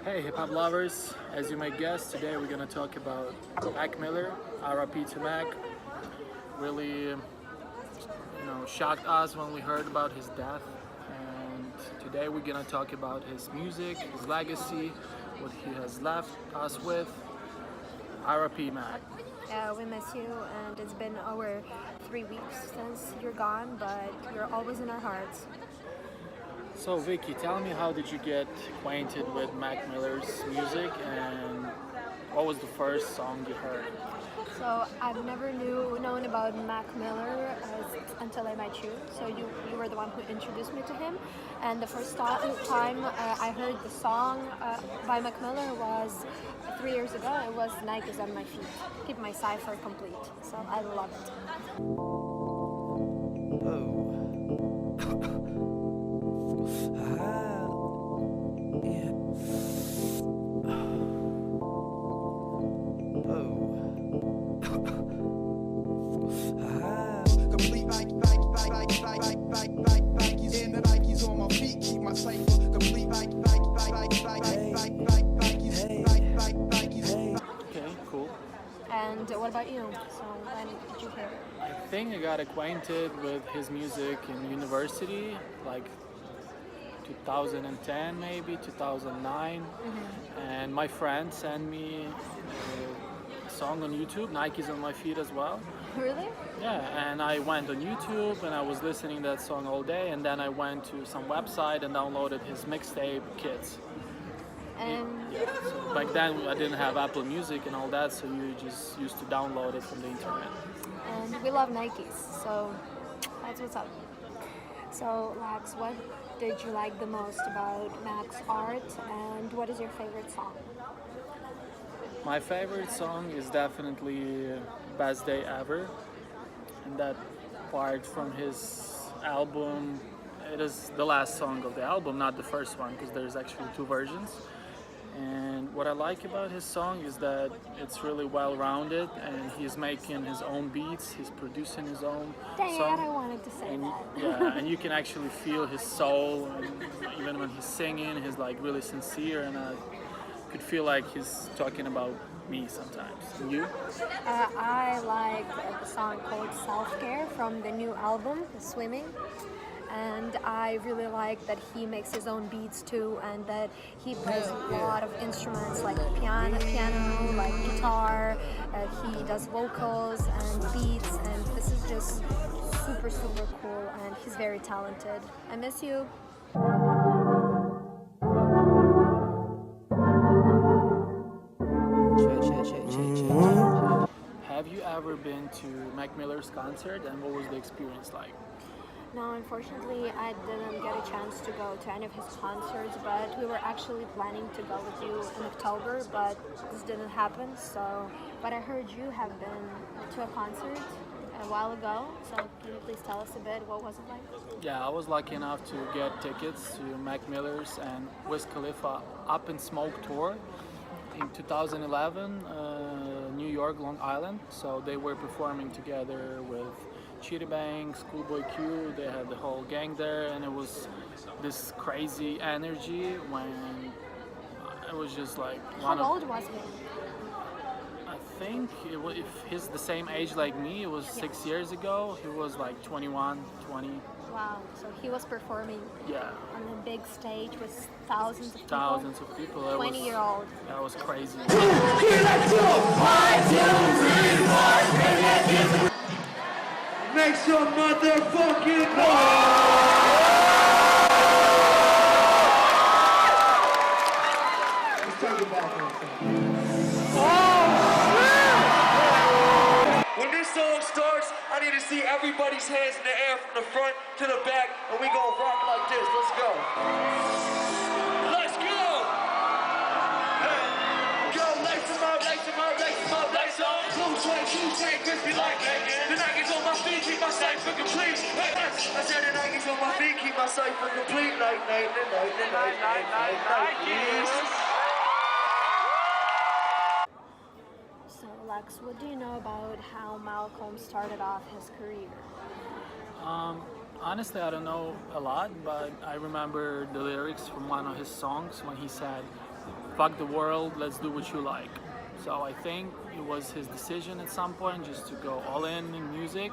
Hey hip hop lovers, as you might guess, today we're gonna talk about Mac Miller, RIP to Mac. Really, shocked us when we heard about his death. And today we're gonna talk about his music, his legacy, what he has left us with. RIP Mac. Yeah, we miss you, and it's been over 3 weeks since you're gone, but you're always in our hearts. So Vicky, tell me, how did you get acquainted with Mac Miller's music, and what was the first song you heard? So I've never known about Mac Miller until I met you. So you were the one who introduced me to him, and the first time I heard the song by Mac Miller was 3 years ago. It was Nike's on My Feet. Keep my cipher complete. So I love it. Complete Nikes and the Nikes on my feet, keep my cipher complete. Okay, cool. And what about you? So when did you hear it? I think I got acquainted with his music in university, like 2010 maybe, 2009. And my friend sent me a song on YouTube, Nike's on My Feet as well. Really? Yeah, and I went on YouTube and I was listening that song all day, and then I went to some website and downloaded his mixtape Kids. And Yeah, so back then I didn't have Apple Music and all that, so you just used to download it from the internet. and we love Nikes, so that's what's up. So Lex, what did you like the most about Mac's art, and what is your favorite song? My favorite song is definitely Best Day Ever, and that part from his album. It is the last song of the album, not the first one, because there's actually two versions. And what I like about his song is that it's really well-rounded, and he's making his own beats, he's producing his own Dang it, song. I wanted to say And that. yeah, and you can actually feel his soul, and even when he's singing, he's like really sincere, and I could feel like he's talking about me sometimes. And you? I like the song called Self Care from the new album, Swimming. And I really like that he makes his own beats too, and that he plays a lot of instruments like piano, like guitar. He does vocals and beats, and this is just super, super cool, and he's very talented. I miss you. Have you ever been to Mac Miller's concert, and what was the experience like? No, unfortunately, I didn't get a chance to go to any of his concerts, but we were actually planning to go with you in October, but this didn't happen. So, but I heard you have been to a concert a while ago, so can you please tell us a bit, what was it like? Yeah, I was lucky enough to get tickets to Mac Miller's and Wiz Khalifa Up in Smoke tour in 2011, New York, Long Island. So they were performing together with Chitty Bang, Schoolboy Q. They had the whole gang there, and it was this crazy energy when it was just like How old was he? I think if he's the same age like me, it was 6 years ago. He was like 21, 20. Wow, so he was performing Yeah, on a big stage with thousands of people? thousands of people. It was, 20-year-old. that was crazy. Make some motherfucking noise! Let's take it back one second. When this song starts, I need to see everybody's hands in the air from the front to the back, and we gonna rock like this. Let's go. Let's go! Yo, lights them up, lights them up, lights them up, lights up. Blue twang, crispy like that. The Nikes on my feet, keep my cipher complete. I said the Nikes on my feet, keep my cipher complete. Night, Nikes. So Lex, what do you know about how Malcolm started off his career? Honestly, I don't know a lot, but I remember the lyrics from one of his songs when he said, fuck the world, let's do what you like. So I think it was his decision at some point just to go all in music,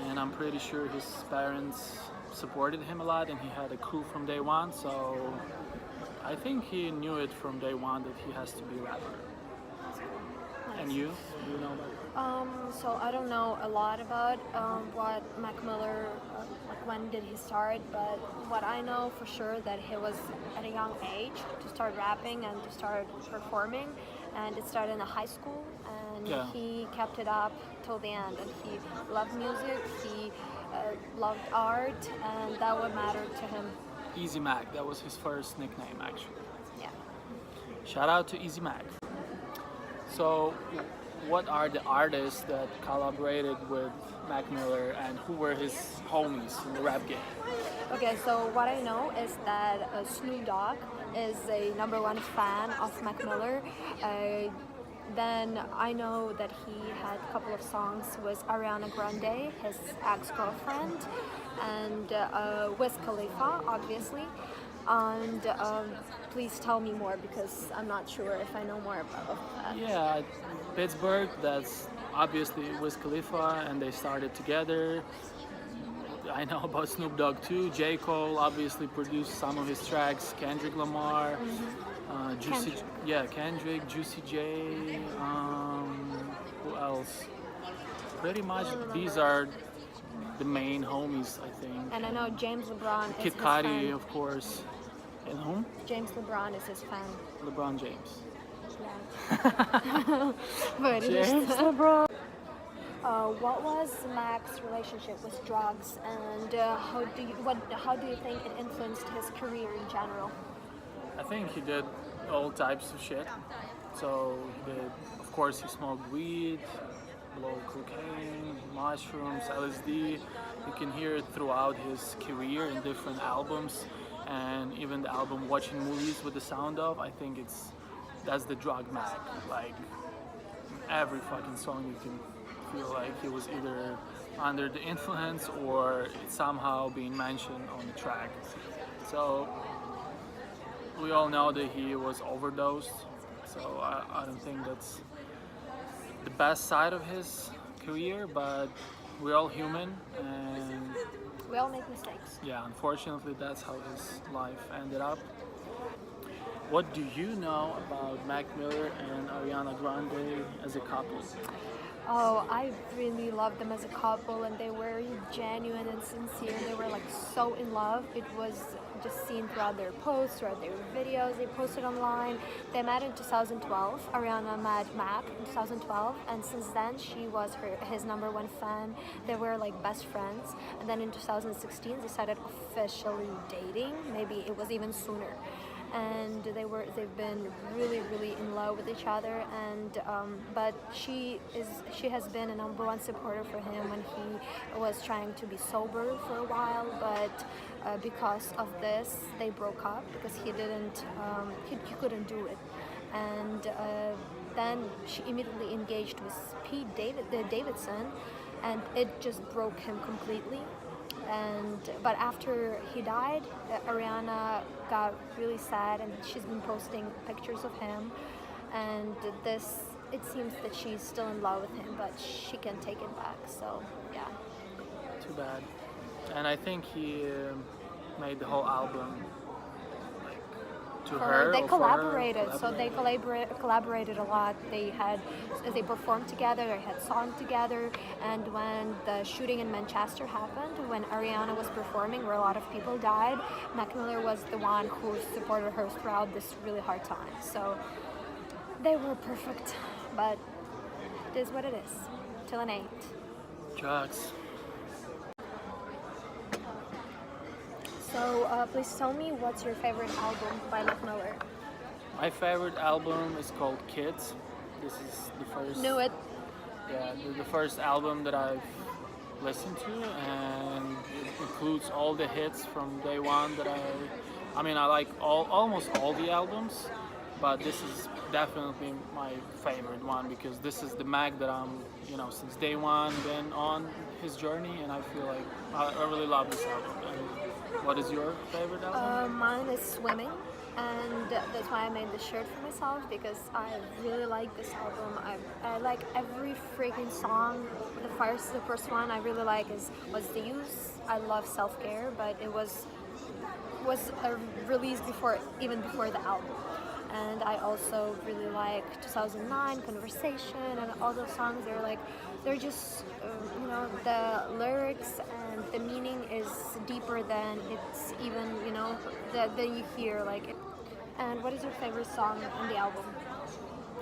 and I'm pretty sure his parents supported him a lot, and he had a crew from day one. So I think he knew it from day one that he has to be a rapper. And you? Do you know about it? So I don't know a lot about what Mac Miller, like when did he start, but what I know for sure that he was at a young age to start rapping and to start performing, and it started in high school, and Yeah. he kept it up till the end, and he loved music, he loved art, and that what mattered to him. Easy Mac, that was his first nickname actually. Yeah. Shout out to Easy Mac. So, what are the artists that collaborated with Mac Miller, and who were his homies in the rap game? Okay, so what I know is that Snoop Dogg is a #1 fan of Mac Miller. Then I know that he had a couple of songs with Ariana Grande, his ex-girlfriend, and Wiz Khalifa, obviously. And please tell me more because I'm not sure if I know more about that. Yeah, Pittsburgh, that's obviously Wiz Khalifa, and they started together. I know about Snoop Dogg too. J. Cole obviously produced some of his tracks. Kendrick Lamar, Juicy, Kendrick. yeah, Kendrick, Juicy J. Who else? Pretty much these are the main homies, I think. And I know James LeBron is Kid his Cudi, fan. of course. And whom? James LeBron is his fan. LeBron James. Yeah. But it is- James LeBron. what was Mac's relationship with drugs, and how do you think it influenced his career in general? I think he did all types of shit. So he did, of course, he smoked weed, blow cocaine, mushrooms, LSD. You can hear it throughout his career in different albums, and even the album Watching Movies with the Sound of. I think that's the drug Mac. Like every fucking song you can feel like he was either under the influence or it's somehow being mentioned on the track. So we all know that he was overdosed, so I don't think that's the best side of his career, but we're all human, and We all make mistakes. yeah, unfortunately that's how his life ended up. What do you know about Mac Miller and Ariana Grande as a couple? Oh, I really loved them as a couple, and they were genuine and sincere. They were like so in love. It was just seen throughout their posts, throughout their videos they posted online. They met in 2012. Ariana met Mac in 2012, and since then she was his #1 fan. They were like best friends, and then in 2016 they started officially dating. Maybe it was even sooner. And they've been really in love with each other, and but she has been a #1 supporter for him when he was trying to be sober for a while, but because of this they broke up because he couldn't do it, and then she immediately engaged with Davidson, and it just broke him completely. But after he died, Ariana got really sad, and she's been posting pictures of him. And it seems that she's still in love with him, but she can take it back. So yeah. Too bad. And I think he made the whole album like to her. They or for her, collaborated, so they collaborated a lot. They performed together, they had songs together, and when the shooting in Manchester happened, when Ariana was performing where a lot of people died, Mac Miller was the one who supported her throughout this really hard time. So they were perfect, but it is what it is. Till an 8. Drugs. So please tell me, what's your favorite album by Mac Miller? My favorite album is called Kids. This is the first. Knew it. Yeah, the first album that I've listened to, and it includes all the hits from day one that I mean, I like almost all the albums, but this is definitely my favorite one because this is the Mac that I'm, since day one been on his journey, and I feel like I really love this album. And what is your favorite album? Mine is Swimming. and that's why I made the shirt for myself, because I really like this album. I like every freaking song. The first one I really like was The Use. I love Self Care, but it was released even before the album. And I also really like 2009, Conversation, and all those songs. They're just the lyrics and the meaning is deeper than it's even than you hear like. And what is your favorite song on the album?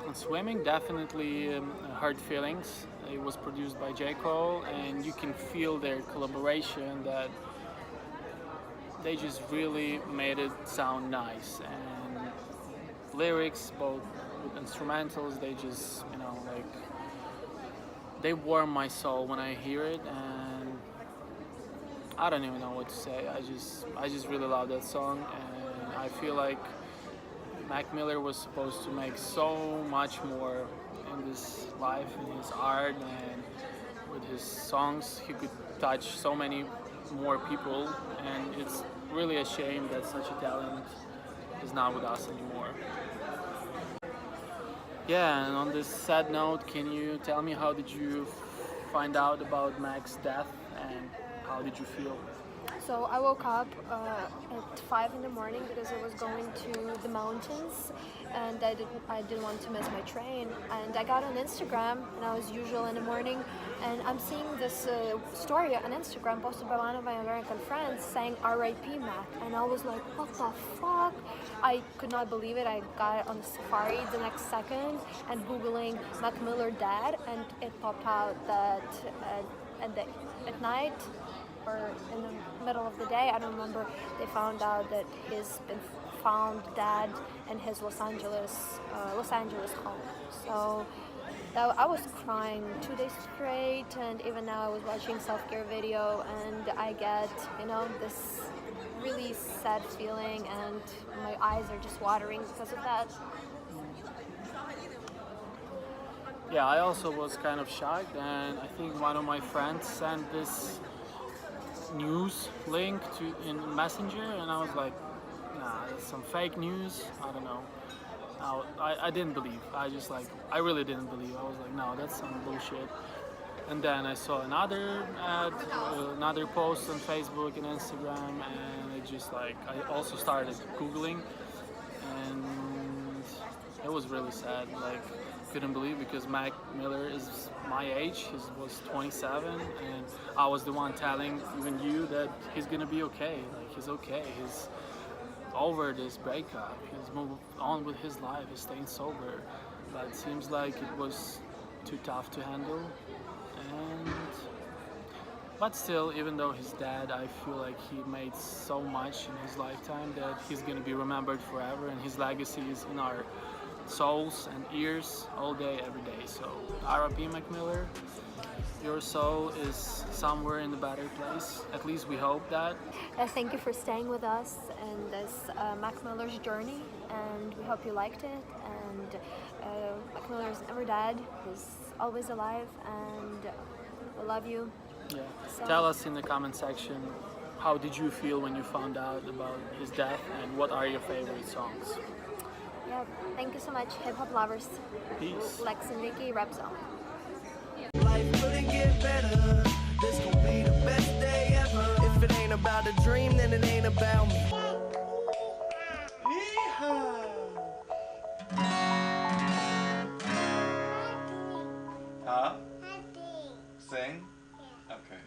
On Swimming, definitely Hard Feelings. It was produced by J. Cole, and you can feel their collaboration, that they just really made it sound nice. And lyrics, both with instrumentals, they just, they warm my soul when I hear it, and I don't even know what to say. I just really love that song, and I feel like Mac Miller was supposed to make so much more in this life, in his art, and with his songs he could touch so many more people, and it's really a shame that such a talent is not with us anymore. Yeah, and on this sad note, can you tell me, how did you find out about Mac's death, and how did you feel? So I woke up at 5 in the morning because I was going to the mountains, and I didn't want to miss my train. And I got on Instagram, and I was usual in the morning, and I'm seeing this story on Instagram posted by one of my American friends saying R.I.P. Mac, and I was like, what the fuck? I could not believe it. I got on Safari the next second and Googling Mac Miller dead, and it popped out that at night, or in the middle of the day, I don't remember, they found out that he's been found dead in his Los Angeles home. So I was crying 2 days straight, and even now I was watching self-care video, and I get this really sad feeling, and my eyes are just watering because of that. Yeah, I also was kind of shocked, and I think one of my friends sent this news link in Messenger, and I was like, nah, it's some fake news. I don't know. I didn't believe. I really didn't believe. I was like, no, that's some bullshit. And then I saw another ad, another post on Facebook and Instagram, and it just I also started Googling, and it was really sad. Couldn't believe, because Mac Miller is my age. He was 27, and I was the one telling even you that he's gonna be okay. He's okay. He's over this breakup. He's moved on with his life. He's staying sober. But it seems like it was too tough to handle. But still, even though he's dead, I feel like he made so much in his lifetime that he's gonna be remembered forever, and his legacy is in our souls and ears all day, every day. So R.I.P. Mac Miller, your soul is somewhere in a better place. At least we hope that. Thank you for staying with us in this Mac Miller's journey, and we hope you liked it. And Mac Miller is never dead. He's always alive, and we love you. Yeah. So, tell us in the comment section, how did you feel when you found out about his death, and what are your favorite songs? yeah, thank you so much, HipHopLuVeRZ. Peace. Lex Vikki Rap Zone. Life couldn't get better. This gon' be the best day ever. If it ain't about a dream, then it ain't about me. Huh? Sing? Okay.